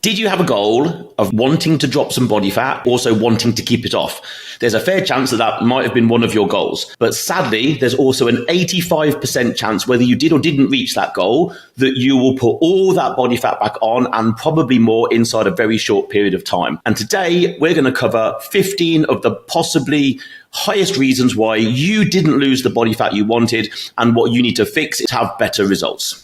Did you have a goal of wanting to drop some body fat, also wanting to keep it off? There's a fair chance that might have been one of your goals. But sadly, there's also an 85% chance, whether you did or didn't reach that goal, that you will put all that body fat back on and probably more inside a very short period of time. And today, we're going to cover 15 of the possibly highest reasons why you didn't lose the body fat you wanted and what you need to fix to have better results.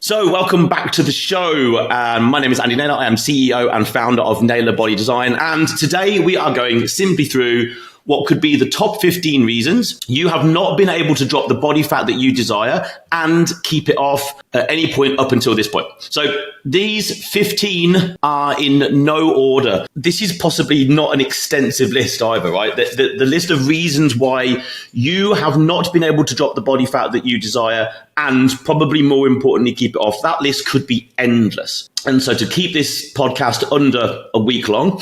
So welcome back to the show. My name is Andy Naylor. I am CEO and founder of Naylor Body Design. And today we are going simply through what could be the top 15 reasons you have not been able to drop the body fat that you desire and keep it off at any point up until this point. So these 15 are in no order. This is possibly not an extensive list either, right? The list of reasons why you have not been able to drop the body fat that you desire and probably more importantly, keep it off. That list could be endless. And so to keep this podcast under a week long,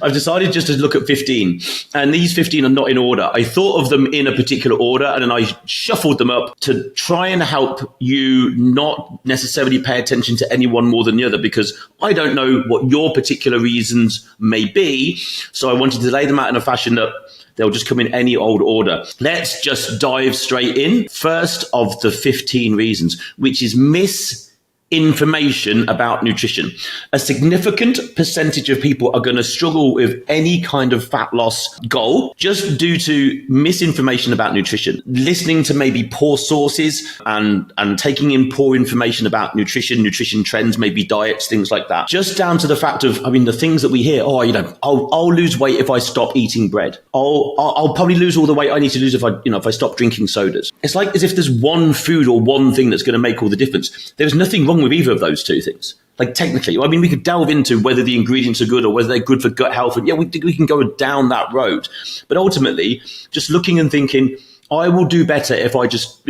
I've decided just to look at 15. And these 15 are not in order. I thought of them in a particular order and then I shuffled them up to try and help you not necessarily pay attention to any one more than the other, because I don't know what your particular reasons may be. So I wanted to lay them out in a fashion that they'll just come in any old order. Let's just dive straight in. First of the 15 reasons, which is misinformation about nutrition. A significant percentage of people are going to struggle with any kind of fat loss goal just due to misinformation about nutrition. Listening to maybe poor sources and taking in poor information about nutrition trends, maybe diets, things like that. Just down to the fact of, the things that we hear, I'll lose weight if I stop eating bread. I'll probably lose all the weight I need to lose if I stop drinking sodas. It's like as if there's one food or one thing that's going to make all the difference. There's nothing wrong with either of those two things. Like technically, we could delve into whether the ingredients are good or whether they're good for gut health. And yeah, we can go down that road. But ultimately, just looking and thinking, I will do better if I just,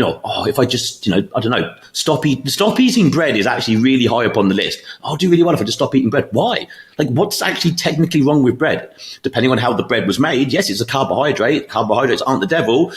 stop eating bread is actually really high up on the list. I'll do really well if I just stop eating bread. Why? Like, what's actually technically wrong with bread? Depending on how the bread was made, yes, it's a carbohydrate. Carbohydrates aren't the devil.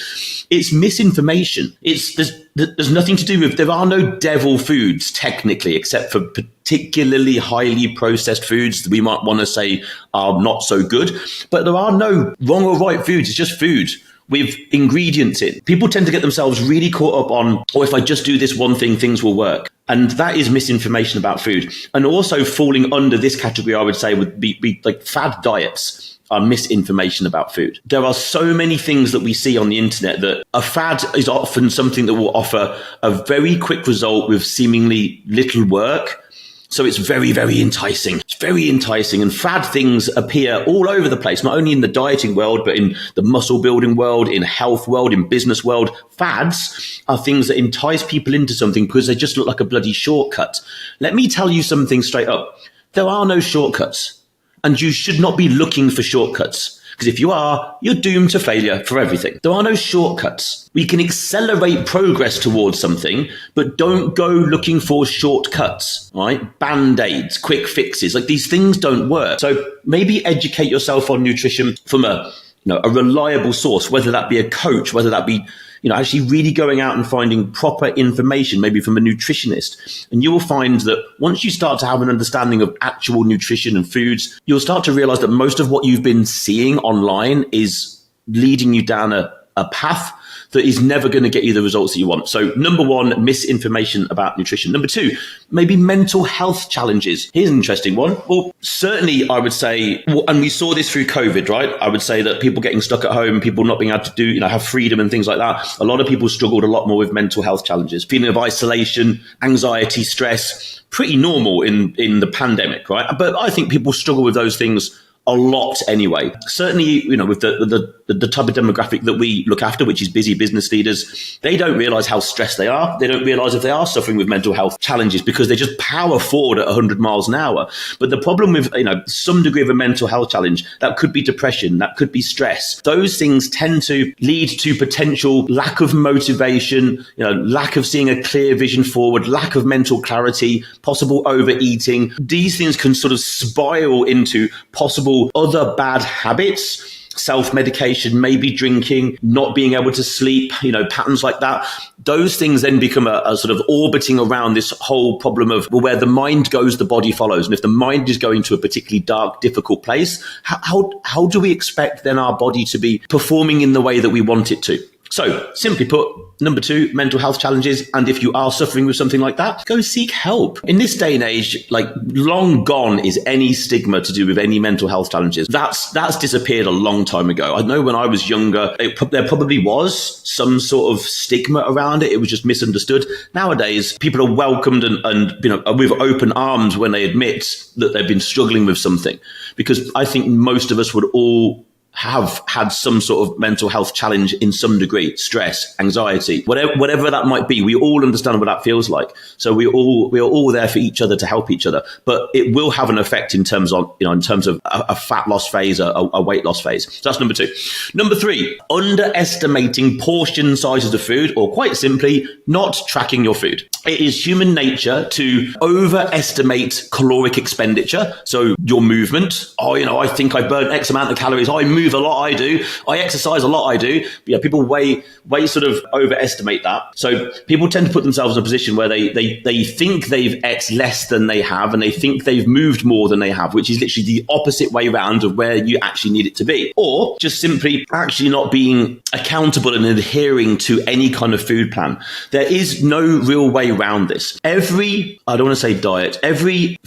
It's misinformation. There's nothing to do with, there are no devil foods technically, except for particularly highly processed foods that we might want to say are not so good. But there are no wrong or right foods. It's just food with ingredients in. People tend to get themselves really caught up on, if I just do this one thing, things will work. And that is misinformation about food. And also falling under this category, I would say, would be like fad diets are misinformation about food. There are so many things that we see on the internet that a fad is often something that will offer a very quick result with seemingly little work. So it's very, very enticing. It's very enticing. And fad things appear all over the place, not only in the dieting world, but in the muscle building world, in health world, in business world. Fads are things that entice people into something because they just look like a bloody shortcut. Let me tell you something straight up. There are no shortcuts. And you should not be looking for shortcuts. Because if you are, you're doomed to failure for everything. There are no shortcuts. We can accelerate progress towards something, but don't go looking for shortcuts, right? Band-aids, quick fixes, like these things don't work. So maybe educate yourself on nutrition from a reliable source, whether that be a coach, whether that be actually really going out and finding proper information, maybe from a nutritionist. And you will find that once you start to have an understanding of actual nutrition and foods, you'll start to realize that most of what you've been seeing online is leading you down a path that is never going to get you the results that you want. So number one, misinformation about nutrition. Number two, maybe mental health challenges. Here's an interesting one. Well, certainly I would say, and we saw this through COVID, right? I would say that people getting stuck at home, people not being able to do, have freedom and things like that. A lot of people struggled a lot more with mental health challenges, feeling of isolation, anxiety, stress, pretty normal in the pandemic, right? But I think people struggle with those things a lot anyway. Certainly, with the type of demographic that we look after, which is busy business leaders, they don't realize how stressed they are. They don't realize if they are suffering with mental health challenges because they just power forward at 100 miles an hour. But the problem with, some degree of a mental health challenge, that could be depression, that could be stress. Those things tend to lead to potential lack of motivation, lack of seeing a clear vision forward, lack of mental clarity, possible overeating. These things can sort of spiral into possible other bad habits, self-medication, maybe drinking, not being able to sleep, patterns like that. Those things then become a sort of orbiting around this whole problem of where the mind goes, the body follows. And if the mind is going to a particularly dark, difficult place, how do we expect then our body to be performing in the way that we want it to? So, simply put, number 2, mental health challenges. And if you are suffering with something like that, go seek help. In this day and age, long gone is any stigma to do with any mental health challenges. That's disappeared a long time ago. I know when I was younger, there probably was some sort of stigma around it. It was just misunderstood. Nowadays, people are welcomed and with open arms when they admit that they've been struggling with something. Because I think most of us would all have had some sort of mental health challenge in some degree, stress, anxiety, whatever that might be. We all understand what that feels like. So we are all there for each other to help each other, but it will have an effect in terms of a fat loss phase, a weight loss phase. So that's number 2. Number 3, underestimating portion sizes of food, or quite simply, not tracking your food. It is human nature to overestimate caloric expenditure. So your movement. I think I burn X amount of calories. I move a lot. I do. I exercise a lot. I do. People way sort of overestimate that. So people tend to put themselves in a position where they think they've X less than they have, and they think they've moved more than they have, which is literally the opposite way round of where you actually need it to be. Or just simply actually not being accountable and adhering to any kind of food plan. There is no real way around this. I don't want to say diet, every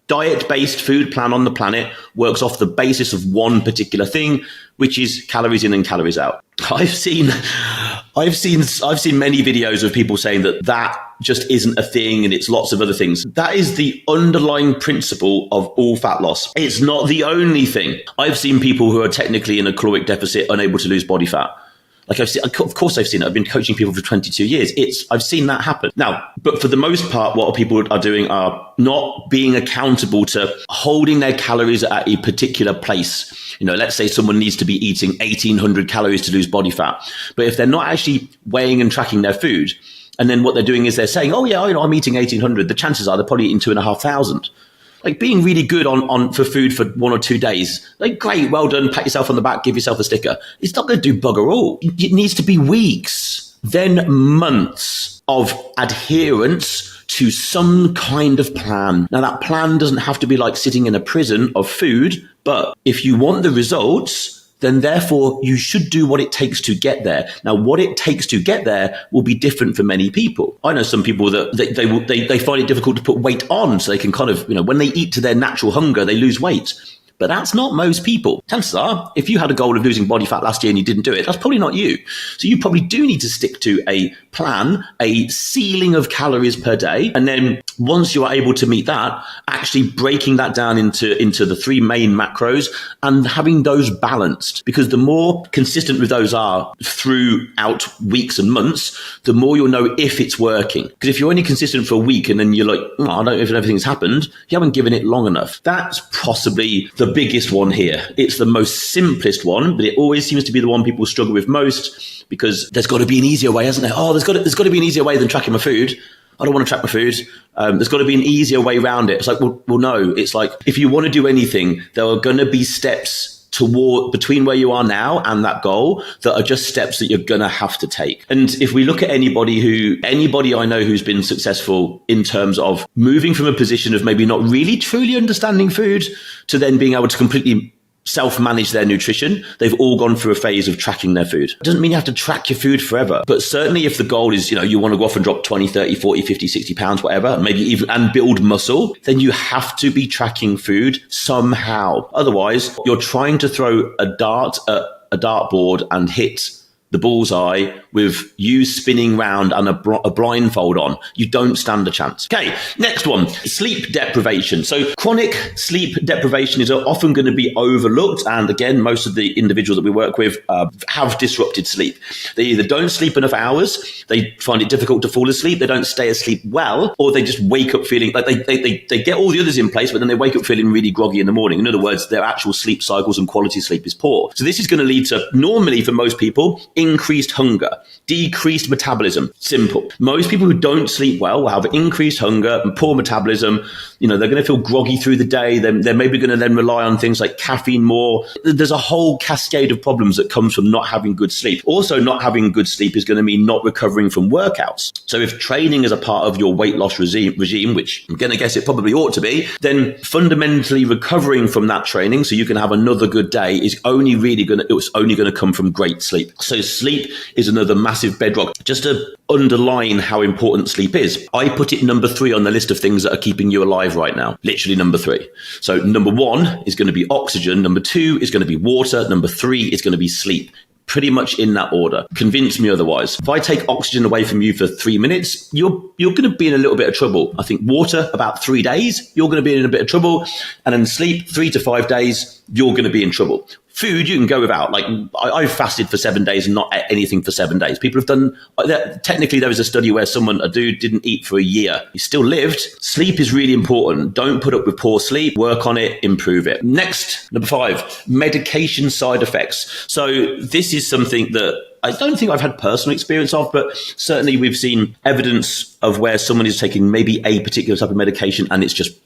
diet-based food plan on the planet works off the basis of one particular thing, which is calories in and calories out. I've seen many videos of people saying that just isn't a thing and it's lots of other things. That is the underlying principle of all fat loss. It's not the only thing. I've seen people who are technically in a caloric deficit unable to lose body fat. Of course I've seen it. I've been coaching people for 22 years. I've seen that happen. Now, but for the most part, what people are doing are not being accountable to holding their calories at a particular place. Let's say someone needs to be eating 1,800 calories to lose body fat. But if they're not actually weighing and tracking their food, and then what they're doing is they're saying, oh yeah, I'm eating 1,800. The chances are they're probably eating 2,500. Being really good for food for 1 or 2 days, great, well done, pat yourself on the back, give yourself a sticker. It's not going to do bugger all. It needs to be weeks, then months of adherence to some kind of plan. Now, that plan doesn't have to be like sitting in a prison of food, but if you want the results, then therefore you should do what it takes to get there. Now, what it takes to get there will be different for many people. I know some people that they find it difficult to put weight on, so they can kind of, when they eat to their natural hunger, they lose weight. But that's not most people. Chances are, if you had a goal of losing body fat last year and you didn't do it, that's probably not you. So you probably do need to stick to a plan, a ceiling of calories per day. And then once you are able to meet that, actually breaking that down into the 3 main macros and having those balanced. Because the more consistent with those are throughout weeks and months, the more you'll know if it's working. Because if you're only consistent for a week and then you're like, I don't know if everything's happened, you haven't given it long enough. That's possibly the biggest one here. It's the most simplest one, but it always seems to be the one people struggle with most, because there's got to be an easier way, hasn't there? Oh, there's got to be an easier way than tracking my food. I don't want to track my food. There's got to be an easier way around it. It's like, well, no. It's like, if you want to do anything, there are going to be steps between where you are now and that goal that are just steps that you're going to have to take. And if we look at anybody I know who's been successful in terms of moving from a position of maybe not really truly understanding food to then being able to completely self-manage their nutrition, they've all gone through a phase of tracking their food. It doesn't mean you have to track your food forever, but certainly if the goal is, you want to go off and drop 20, 30, 40, 50, 60 pounds, whatever, maybe even, and build muscle, then you have to be tracking food somehow. Otherwise, you're trying to throw a dart at a dartboard and hit the bullseye with you spinning round and a blindfold on. You don't stand a chance. Okay, next one, sleep deprivation. So chronic sleep deprivation is often going to be overlooked. And again, most of the individuals that we work with have disrupted sleep. They either don't sleep enough hours, they find it difficult to fall asleep, they don't stay asleep well, or they just wake up feeling like they get all the others in place, but then they wake up feeling really groggy in the morning. In other words, their actual sleep cycles and quality sleep is poor. So this is going to lead to, normally for most people, increased hunger, decreased metabolism. Simple. Most people who don't sleep well will have increased hunger and poor metabolism. They're going to feel groggy through the day. They're maybe going to then rely on things like caffeine more. There's a whole cascade of problems that comes from not having good sleep. Also, not having good sleep is going to mean not recovering from workouts. So if training is a part of your weight loss regime, which I'm going to guess it probably ought to be, then fundamentally recovering from that training so you can have another good day is only going to come from great sleep. So sleep is another massive bedrock. Just to underline how important sleep is, I put it number 3 on the list of things that are keeping you alive right now. Literally number 3. So number 1 is going to be oxygen. Number 2 is going to be water. Number 3 is going to be sleep. Pretty much in that order. Convince me otherwise. If I take oxygen away from you for 3 minutes, you're going to be in a little bit of trouble. I think water, about 3 days, you're going to be in a bit of trouble. And then sleep, 3 to 5 days, you're going to be in trouble. Food, you can go without. Like I've fasted for 7 days and not ate anything for 7 days. People have done, technically there was a study where a dude didn't eat for a year. He still lived. Sleep is really important. Don't put up with poor sleep. Work on it, improve it. Next, number 5, medication side effects. So this is something that I don't think I've had personal experience of, but certainly we've seen evidence of where someone is taking maybe a particular type of medication and it's just,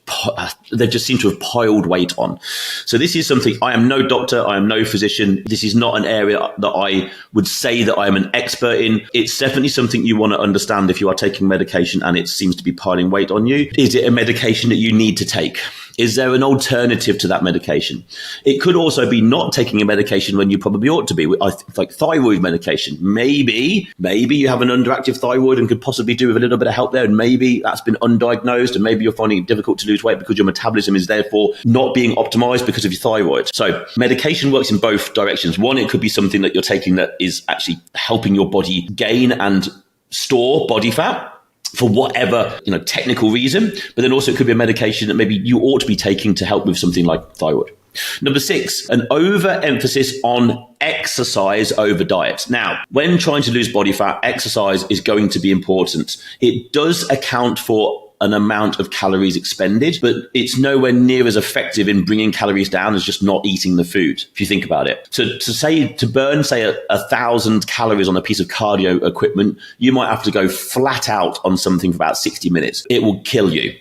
they just seem to have piled weight on. So this is something, I am no doctor, I am no physician. This is not an area that I would say that I am an expert in. It's definitely something you want to understand if you are taking medication and it seems to be piling weight on you. Is it a medication that you need to take? Is there an alternative to that medication? It could also be not taking a medication when you probably ought to be, like thyroid medication. Maybe you have an underactive thyroid and could possibly do with a little bit of help there. And maybe that's been undiagnosed and maybe you're finding it difficult to lose weight because your metabolism is therefore not being optimized because of your thyroid. So medication works in both directions. One, it could be something that you're taking that is actually helping your body gain and store body fat for whatever technical reason, but then also it could be a medication that maybe you ought to be taking to help with something like thyroid. Number 6, an overemphasis on exercise over diet. Now, when trying to lose body fat, exercise is going to be important. It does account for an amount of calories expended, but it's nowhere near as effective in bringing calories down as just not eating the food, if you think about it. So to burn, say, 1,000 calories on a piece of cardio equipment, you might have to go flat out on something for about 60 minutes. It will kill you.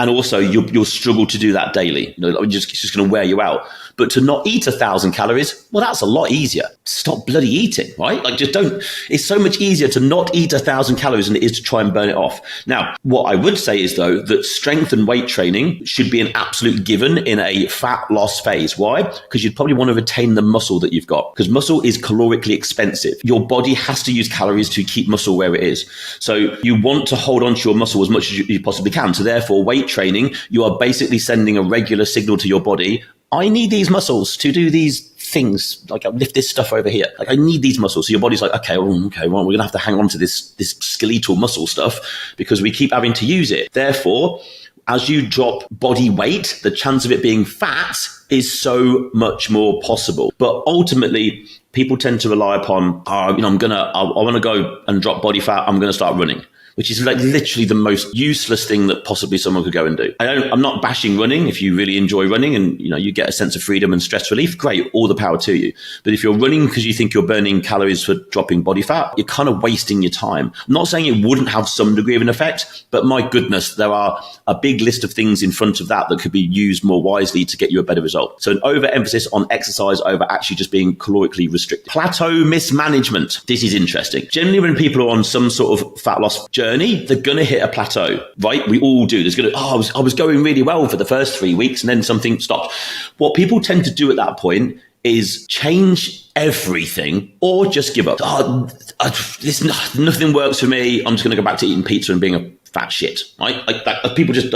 And also, you'll struggle to do that daily. It's just going to wear you out. But to not eat 1,000 calories, well, that's a lot easier. Stop bloody eating, right? Just don't. It's so much easier to not eat 1,000 calories than it is to try and burn it off. Now, what I would say is, though, that strength and weight training should be an absolute given in a fat loss phase. Why? Because you'd probably want to retain the muscle that you've got, because muscle is calorically expensive. Your body has to use calories to keep muscle where it is. So you want to hold on to your muscle as much as you possibly can. So therefore, weight training, you are basically sending a regular signal to your body. I need these muscles to do these things, like I lift this stuff over here. Like I need these muscles. So your body's like, okay, well, we're going to have to hang on to this skeletal muscle stuff because we keep having to use it. Therefore, as you drop body weight, the chance of it being fat is so much more possible. But ultimately, people tend to rely upon, I want to go and drop body fat. I'm going to start running, which is like literally the most useless thing that possibly someone could go and do. I'm not bashing running. If you really enjoy running and you get a sense of freedom and stress relief, great, all the power to you. But if you're running because you think you're burning calories for dropping body fat, you're kind of wasting your time. I'm not saying it wouldn't have some degree of an effect, but my goodness, there are a big list of things in front of that could be used more wisely to get you a better result. So an overemphasis on exercise over actually just being calorically restricted. Plateau mismanagement. This is interesting. Generally, when people are on some sort of fat loss journey, they're going to hit a plateau, right? We all do. I was going really well for the first 3 weeks and then something stopped. What people tend to do at that point is change everything or just give up. Nothing works for me. I'm just going to go back to eating pizza and being a fat shit, right? People just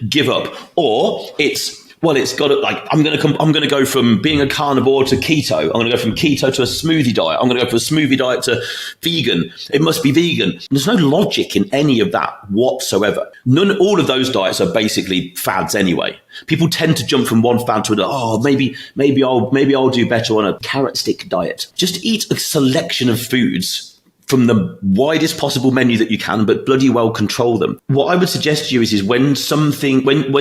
give up. Or it's, Well, it's got to, like, I'm going to go from being a carnivore to keto. I'm going to go from keto to a smoothie diet. I'm going to go from a smoothie diet to vegan. It must be vegan. There's no logic in any of that whatsoever. All of those diets are basically fads anyway. People tend to jump from one fad to another. Oh, maybe I'll do better on a carrot stick diet. Just eat a selection of foods from the widest possible menu that you can, but bloody well control them. What I would suggest to you is when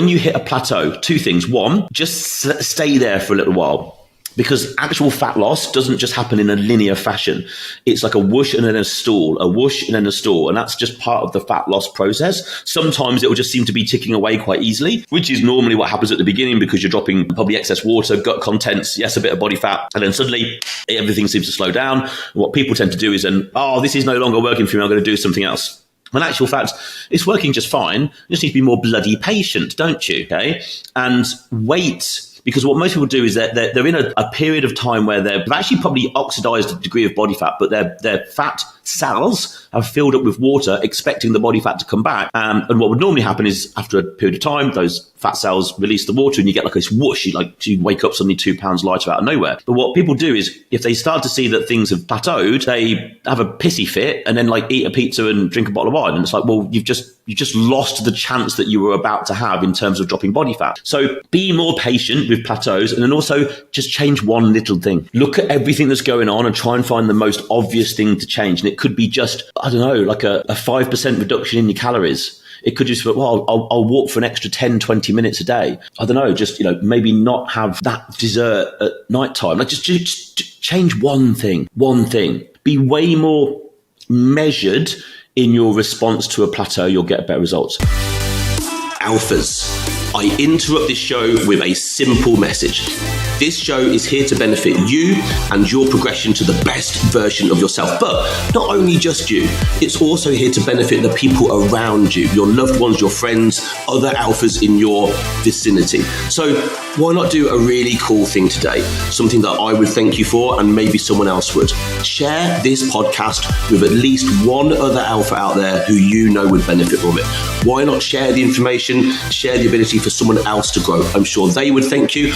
you hit a plateau, two things. One, just stay there for a little while. Because actual fat loss doesn't just happen in a linear fashion. It's like a whoosh and then a stall, a whoosh and then a stall. And that's just part of the fat loss process. Sometimes it will just seem to be ticking away quite easily, which is normally what happens at the beginning because you're dropping probably excess water, gut contents, yes, a bit of body fat. And then suddenly everything seems to slow down. And what people tend to do is then, this is no longer working for me. I'm going to do something else. When actual fact, it's working just fine. You just need to be more bloody patient, don't you? Okay. And wait. Because what most people do is that they're in a period of time where they've actually probably oxidized a degree of body fat, but their fat cells have filled up with water, expecting the body fat to come back. And what would normally happen is after a period of time, those fat cells release the water and you get like this whoosh, you wake up suddenly 2 pounds lighter out of nowhere. But what people do is if they start to see that things have plateaued, they have a pissy fit and then like eat a pizza and drink a bottle of wine. And it's like, well, you've just lost the chance that you were about to have in terms of dropping body fat. So be more patient with plateaus and then also just change one little thing. Look at everything that's going on and try and find the most obvious thing to change. And it could be just, I don't know, like a 5% reduction in your calories. It could just be, well, I'll walk for an extra 10, 20 minutes a day. I don't know, just, maybe not have that dessert at nighttime. Like just change one thing. Be way more measured in your response to a plateau. You'll get better results. Alphas. I interrupt this show with a simple message. This show is here to benefit you and your progression to the best version of yourself. But not only just you, it's also here to benefit the people around you, your loved ones, your friends, other alphas in your vicinity. So why not do a really cool thing today? Something that I would thank you for and maybe someone else would. Share this podcast with at least one other alpha out there who you know would benefit from it. Why not share the information, share the ability for someone else to grow? I'm sure they would thank you.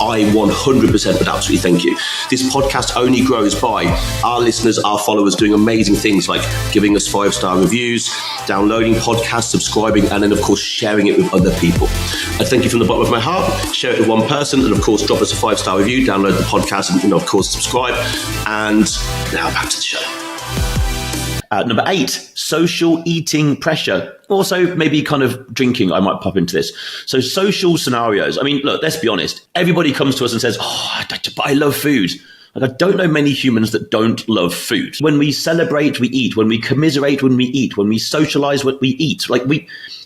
I 100% would absolutely thank you. This podcast only grows by our listeners, our followers doing amazing things like giving us 5-star reviews, downloading podcasts, subscribing, and then of course sharing it with other people. I thank you from the bottom of my heart. Share it with one person and of course drop us a 5-star review, download the podcast and of course subscribe. And now back to the show. Number 8, social eating pressure. Also, maybe kind of drinking, I might pop into this. So social scenarios. I mean, look, let's be honest. Everybody comes to us and says, but I love food. Like, I don't know many humans that don't love food. When we celebrate, we eat. When we commiserate, when we eat. When we socialize, what we eat.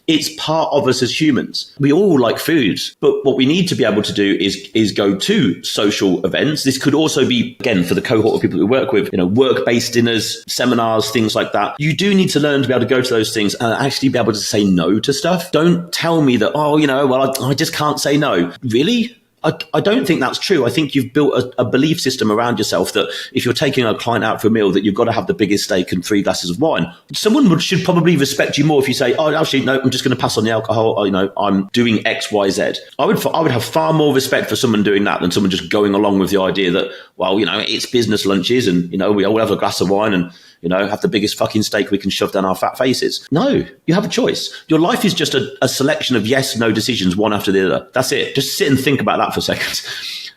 It's part of us as humans. We all like food, but what we need to be able to do is go to social events. This could also be, again, for the cohort of people we work with, work-based dinners, seminars, things like that. You do need to learn to be able to go to those things and actually be able to say no to stuff. Don't tell me that, I just can't say no. Really? I don't think that's true. I think you've built a belief system around yourself that if you're taking a client out for a meal, that you've got to have the biggest steak and 3 glasses of wine. Someone should probably respect you more if you say, actually, no, I'm just going to pass on the alcohol. I'm doing X, Y, Z. I would have far more respect for someone doing that than someone just going along with the idea that, it's business lunches and, we all have a glass of wine and, have the biggest fucking steak we can shove down our fat faces. No, you have a choice. Your life is just a selection of yes, no decisions, one after the other. That's it. Just sit and think about that for a second.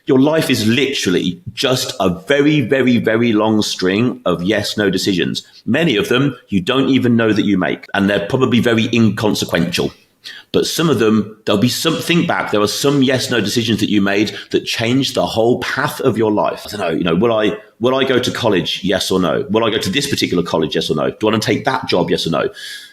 Your life is literally just a very, very, very long string of yes, no decisions. Many of them you don't even know that you make, and they're probably very inconsequential. But some of them, there'll be something back. There are some yes, no decisions that you made that changed the whole path of your life. I don't know, will I go to college? Yes or no? Will I go to this particular college? Yes or no? Do I want to take that job? Yes or no?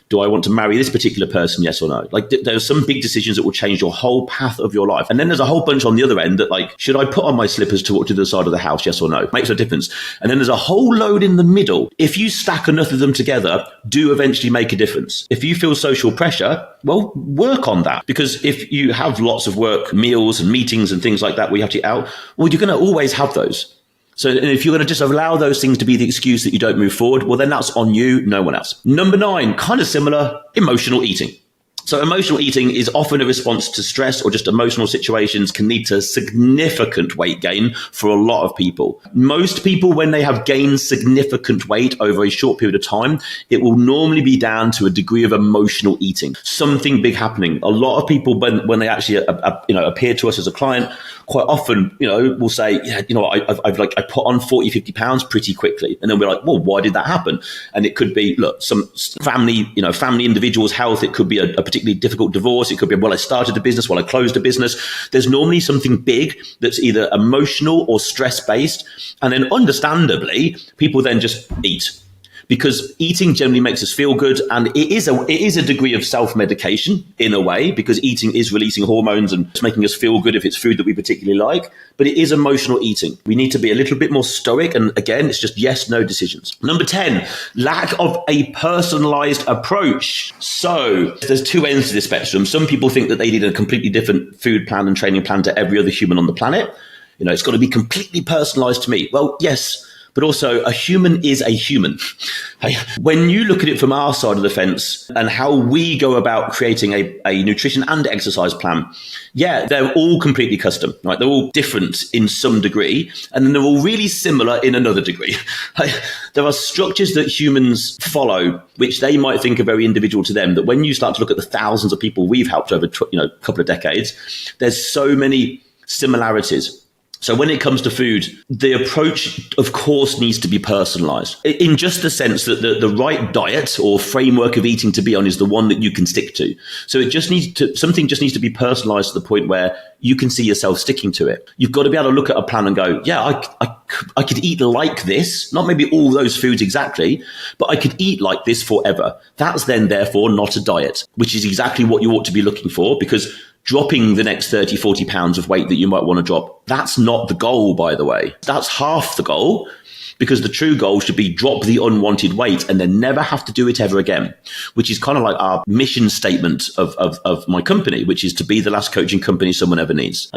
Do I want to marry this particular person? Yes or no? There are some big decisions that will change your whole path of your life. And then there's a whole bunch on the other end that should I put on my slippers to walk to the side of the house? Yes or no? Makes no difference. And then there's a whole load in the middle. If you stack enough of them together, do eventually make a difference. If you feel social pressure, well, work on that. Because if you have lots of work, meals and meetings and things like that where you have to eat out, well, you're going to always have those. So if you're going to just allow those things to be the excuse that you don't move forward, well, then that's on you, no one else. Number 9, kind of similar, emotional eating. So emotional eating is often a response to stress or just emotional situations, can lead to significant weight gain for a lot of people. Most people, when they have gained significant weight over a short period of time, it will normally be down to a degree of emotional eating, something big happening. A lot of people, when they actually appear to us as a client, quite often, will say, yeah, I put on 40, 50 pounds pretty quickly. And then we're like, well, why did that happen? And it could be, look, some family individual's health. It could be a particularly difficult divorce. It could be, well, I started a business, well, I closed a business. There's normally something big that's either emotional or stress-based. And then understandably, people then just eat. Because eating generally makes us feel good, and it is a degree of self-medication in a way, because eating is releasing hormones and it's making us feel good if it's food that we particularly like, but it is emotional eating. We need to be a little bit more stoic, and again, it's just yes, no decisions. Number 10, lack of a personalized approach. So there's two ends to this spectrum. Some people think that they need a completely different food plan and training plan to every other human on the planet. It's got to be completely personalized to me. Well, yes, but also a human is a human. When you look at it from our side of the fence and how we go about creating a nutrition and exercise plan, yeah, they're all completely custom, right? They're all different in some degree, and then they're all really similar in another degree. There are structures that humans follow, which they might think are very individual to them, that when you start to look at the thousands of people we've helped over a couple of decades, there's so many similarities. So when it comes to food, the approach, of course, needs to be personalized in just the sense that the right diet or framework of eating to be on is the one that you can stick to. So something just needs to be personalized to the point where you can see yourself sticking to it. You've got to be able to look at a plan and go, yeah, I could eat like this, not maybe all those foods exactly, but I could eat like this forever. That's then therefore not a diet, which is exactly what you ought to be looking for, because dropping the next 30, 40 pounds of weight that you might want to drop, that's not the goal, by the way. That's half the goal, because the true goal should be drop the unwanted weight and then never have to do it ever again, which is kind of like our mission statement of my company, which is to be the last coaching company someone ever needs.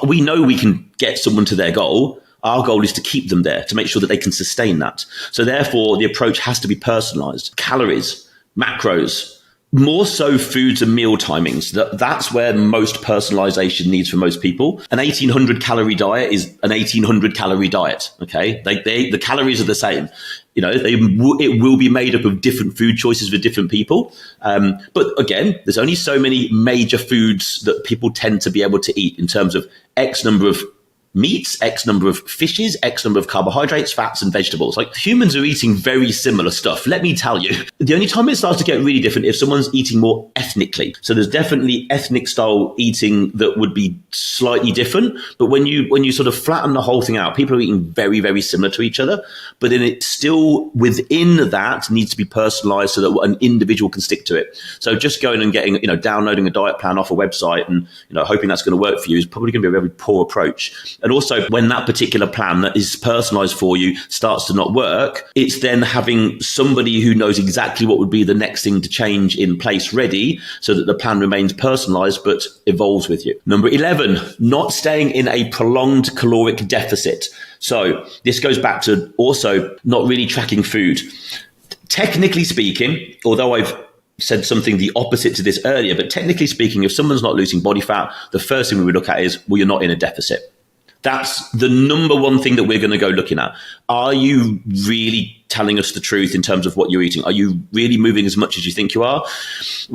We know we can get someone to their goal. Our goal is to keep them there, to make sure that they can sustain that. So therefore, the approach has to be personalized. Calories, macros, more so foods and meal timings. That's where most personalization needs for most people. An 1800 calorie diet is an 1800 calorie diet. Okay. The calories are the same. It will be made up of different food choices for different people. But again, there's only so many major foods that people tend to be able to eat in terms of X number of meats, X number of fishes, X number of carbohydrates, fats, and vegetables. Like, humans are eating very similar stuff. Let me tell you, the only time it starts to get really different if someone's eating more ethnically. So there's definitely ethnic style eating that would be slightly different. But when you sort of flatten the whole thing out, people are eating very, very similar to each other. But then it still within that needs to be personalized so that an individual can stick to it. So just going and getting, downloading a diet plan off a website and, hoping that's going to work for you is probably going to be a very poor approach. And also, when that particular plan that is personalized for you starts to not work, it's then having somebody who knows exactly what would be the next thing to change in place ready so that the plan remains personalized but evolves with you. Number 11, not staying in a prolonged caloric deficit. So this goes back to also not really tracking food. Technically speaking, although I've said something the opposite to this earlier, but technically speaking, if someone's not losing body fat, the first thing we would look at is, well, you're not in a deficit. That's the number one thing that we're going to go looking at. Are you really telling us the truth in terms of what you're eating? Are you really moving as much as you think you are?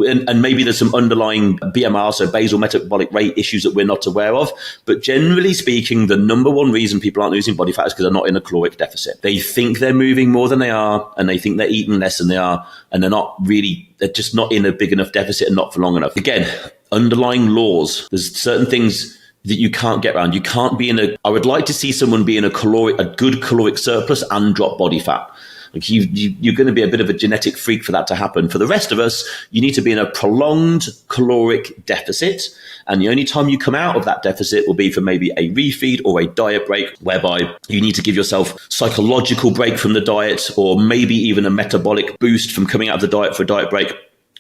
And maybe there's some underlying BMR, so basal metabolic rate issues that we're not aware of. But generally speaking, the number one reason people aren't losing body fat is because they're not in a caloric deficit. They think they're moving more than they are, and they think they're eating less than they are, and they're just not in a big enough deficit and not for long enough. Again, underlying laws. There's certain things that you can't get around. You can't be I would like to see someone be in a good caloric surplus and drop body fat. Like you're going to be a bit of a genetic freak for that to happen. For the rest of us, you need to be in a prolonged caloric deficit. And the only time you come out of that deficit will be for maybe a refeed or a diet break, whereby you need to give yourself psychological break from the diet, or maybe even a metabolic boost from coming out of the diet for a diet break.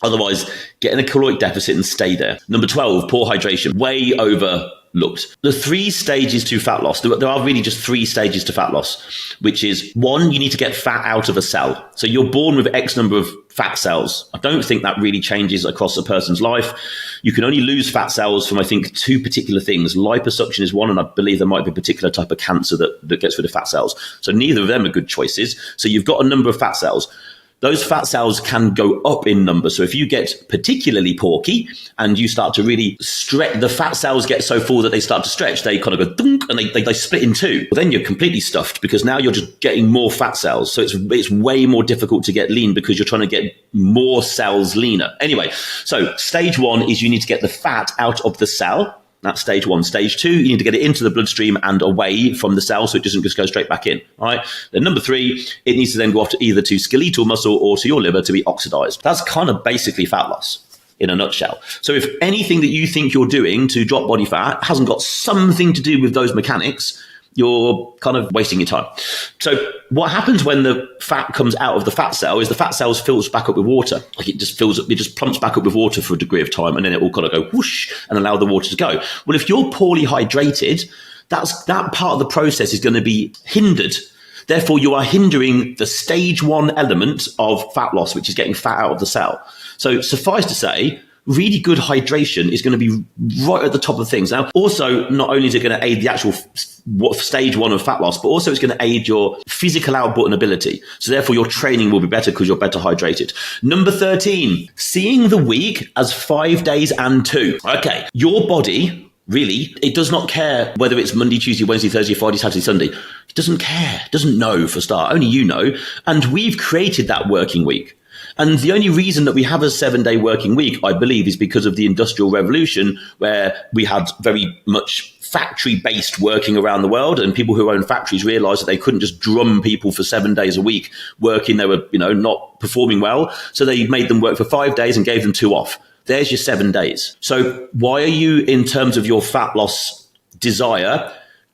Otherwise, get in a caloric deficit and stay there. Number 12, poor hydration. Way overlooked. The 3 stages to fat loss, there are really just 3 stages to fat loss, which is 1, you need to get fat out of a cell. So you're born with X number of fat cells. I don't think that really changes across a person's life. You can only lose fat cells from, I think, two particular things. Liposuction is one, and I believe there might be a particular type of cancer that gets rid of fat cells. So neither of them are good choices. So you've got a number of fat cells. Those fat cells can go up in number. So if you get particularly porky and you start to really stretch, the fat cells get so full that they start to stretch, they kind of go dunk and they split in two. Well, then you're completely stuffed because now you're just getting more fat cells. So it's way more difficult to get lean because you're trying to get more cells leaner. Anyway, so stage one is you need to get the fat out of the cell. That's stage one. Stage two, you need to get it into the bloodstream and away from the cell so it doesn't just go straight back in. All right. Then number three, it needs to then go off to either to skeletal muscle or to your liver to be oxidized. That's kind of basically fat loss in a nutshell. So if anything that you think you're doing to drop body fat hasn't got something to do with those mechanics, you're kind of wasting your time. So what happens when the fat comes out of the fat cell is the fat cells fills back up with water. Like it just fills up, it just plumps back up with water for a degree of time, and then it will kind of go whoosh and allow the water to go. Well, if you're poorly hydrated, that part of the process is going to be hindered. Therefore, you are hindering the stage one element of fat loss, which is getting fat out of the cell. So suffice to say, really good hydration is going to be right at the top of things. Now, also, not only is it going to aid the actual stage one of fat loss, but also it's going to aid your physical output and ability. So therefore, your training will be better because you're better hydrated. Number 13, seeing the week as 5 days and 2. Okay, your body, really, it does not care whether it's Monday, Tuesday, Wednesday, Thursday, Friday, Saturday, Sunday. It doesn't care. It doesn't know for a start. Only you know. And we've created that working week. And the only reason that we have a 7-day working week, I believe, is because of the Industrial Revolution, where we had very much factory-based working around the world, and people who own factories realized that they couldn't just drum people for 7 days a week working. They were, not performing well. So they made them work for 5 days and gave them 2 off. There's your 7 days. So why are you, in terms of your fat loss desire,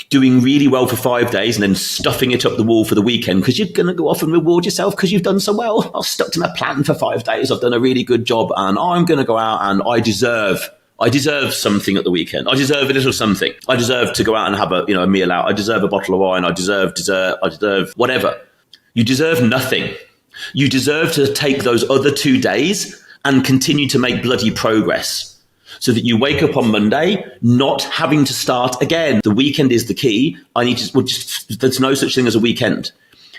doing really well for 5 days and then stuffing it up the wall for the weekend because you're going to go off and reward yourself because you've done so well? I've stuck to my plan for 5 days. I've done a really good job and I'm going to go out and I deserve something at the weekend. I deserve a little something. I deserve to go out and have a meal out. I deserve a bottle of wine. I deserve dessert. I deserve whatever. You deserve nothing. You deserve to take those other 2 days and continue to make bloody progress, so that you wake up on Monday not having to start again. The weekend is the key. There's no such thing as a weekend.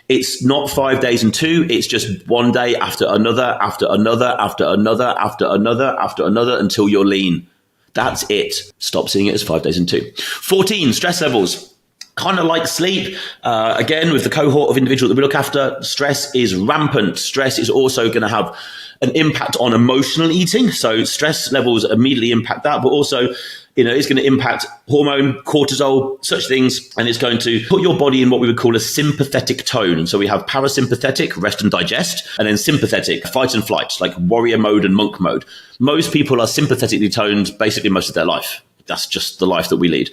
It's not 5 days and 2. It's just one day after another, after another, after another, after another, after another, until you're lean. That's it. Stop seeing it as 5 days and 2. 14, stress levels. Kind of like sleep. Again, with the cohort of individuals that we look after, stress is rampant. Stress is also going to have an impact on emotional eating. So stress levels immediately impact that, but also, it's going to impact hormone, cortisol, such things. And it's going to put your body in what we would call a sympathetic tone. And so we have parasympathetic, rest and digest, and then sympathetic, fight and flight, like warrior mode and monk mode. Most people are sympathetically toned basically most of their life. That's just the life that we lead.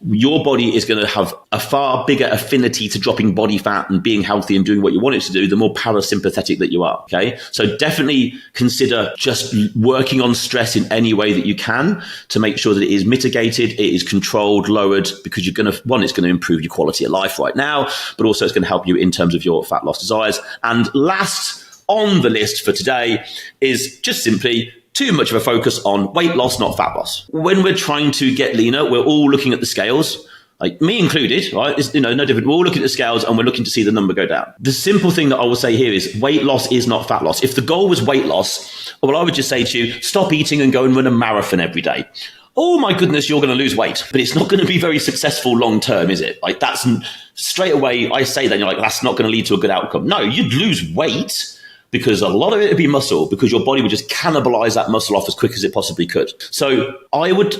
Your body is going to have a far bigger affinity to dropping body fat and being healthy and doing what you want it to do, the more parasympathetic that you are. Okay. So definitely consider just working on stress in any way that you can to make sure that it is mitigated, it is controlled, lowered, because it's going to improve your quality of life right now, but also it's going to help you in terms of your fat loss desires. And last on the list for today is just simply too much of a focus on weight loss, not fat loss. When we're trying to get leaner, we're all looking at the scales, like me included, right? It's no different. We're all looking at the scales and we're looking to see the number go down. The simple thing that I will say here is weight loss is not fat loss. If the goal was weight loss, well, I would just say to you, stop eating and go and run a marathon every day. Oh my goodness, you're going to lose weight, but it's not going to be very successful long term, is it? Like that's straight away, I say that, you're like, that's not going to lead to a good outcome. No, you'd lose weight, because a lot of it would be muscle, because your body would just cannibalize that muscle off as quick as it possibly could. So I would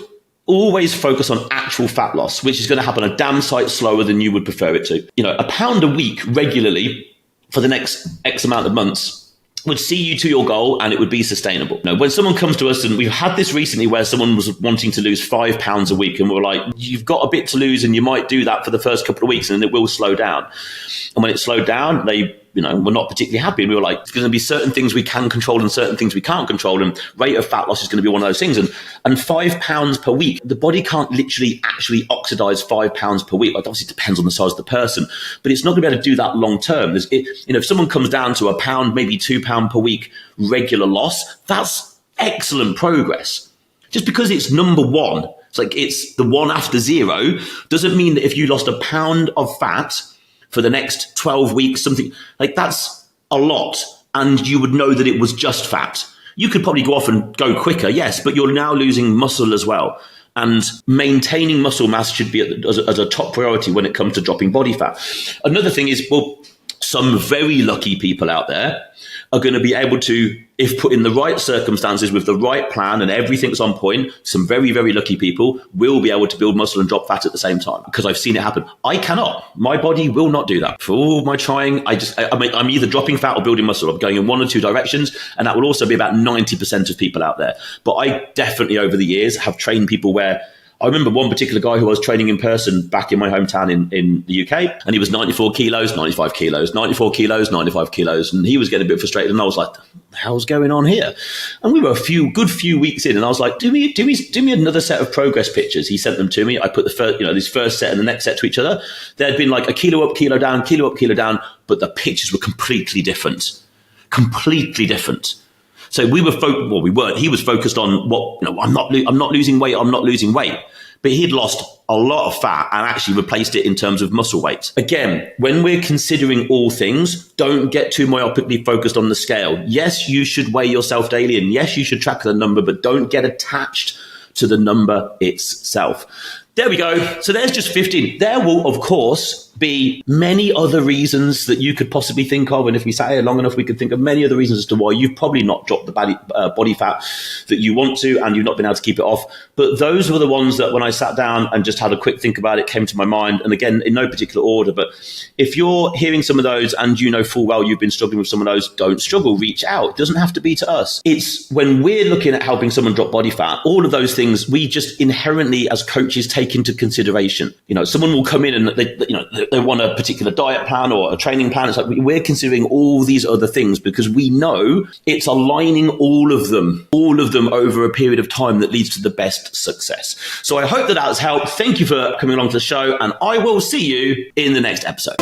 always focus on actual fat loss, which is going to happen a damn sight slower than you would prefer it to. A pound a week regularly for the next X amount of months would see you to your goal and it would be sustainable. When someone comes to us, and we've had this recently where someone was wanting to lose 5 pounds a week, and we're like, you've got a bit to lose and you might do that for the first couple of weeks and then it will slow down. And when it slowed down, they were not particularly happy. And we were like, there's going to be certain things we can control and certain things we can't control. And rate of fat loss is going to be one of those things. And 5 pounds per week, the body can't literally actually oxidize 5 pounds per week. Like, obviously it depends on the size of the person, but it's not going to be able to do that long term. If someone comes down to £1, maybe £2 per week regular loss, that's excellent progress. Just because it's number one, it's like it's the one after zero, doesn't mean that if you lost £1 of fat for the next 12 weeks, something like that's a lot. And you would know that it was just fat. You could probably go off and go quicker, yes, but you're now losing muscle as well. And maintaining muscle mass should be as a top priority when it comes to dropping body fat. Another thing is, well, some very lucky people out there are going to be able to, if put in the right circumstances with the right plan and everything's on point, some very, very lucky people will be able to build muscle and drop fat at the same time, because I've seen it happen. I cannot. My body will not do that. For all my trying, I'm either dropping fat or building muscle. I'm going in one or two directions, and that will also be about 90% of people out there. But I definitely, over the years, have trained people where I remember one particular guy who I was training in person back in my hometown in the UK, and he was 94 kilos, 95 kilos, 94 kilos, 95 kilos, and he was getting a bit frustrated, and I was like, what the hell's going on here? And we were a good few weeks in, and I was like, do me another set of progress pictures. He sent them to me. I put the first, this first set and the next set to each other. There had been like a kilo up, kilo down, kilo up, kilo down, but the pictures were completely different. Completely different. So we were we weren't. He was focused on I'm not losing weight. I'm not losing weight. But he'd lost a lot of fat and actually replaced it in terms of muscle weight. Again, when we're considering all things, don't get too myopically focused on the scale. Yes, you should weigh yourself daily, and yes, you should track the number, but don't get attached to the number itself. There we go. So there's just 15. There will, of course, be many other reasons that you could possibly think of. And if we sat here long enough, we could think of many other reasons as to why you've probably not dropped the body fat that you want to, and you've not been able to keep it off. But those were the ones that when I sat down and just had a quick think about it, came to my mind. And again, in no particular order, but if you're hearing some of those and you know full well you've been struggling with some of those, don't struggle, reach out. It doesn't have to be to us. It's when we're looking at helping someone drop body fat, all of those things we just inherently as coaches take into consideration. Someone will come in and they want a particular diet plan or a training plan. It's like we're considering all these other things because we know it's aligning all of them over a period of time that leads to the best success. So I hope that has helped. Thank you for coming along to the show, and I will see you in the next episode.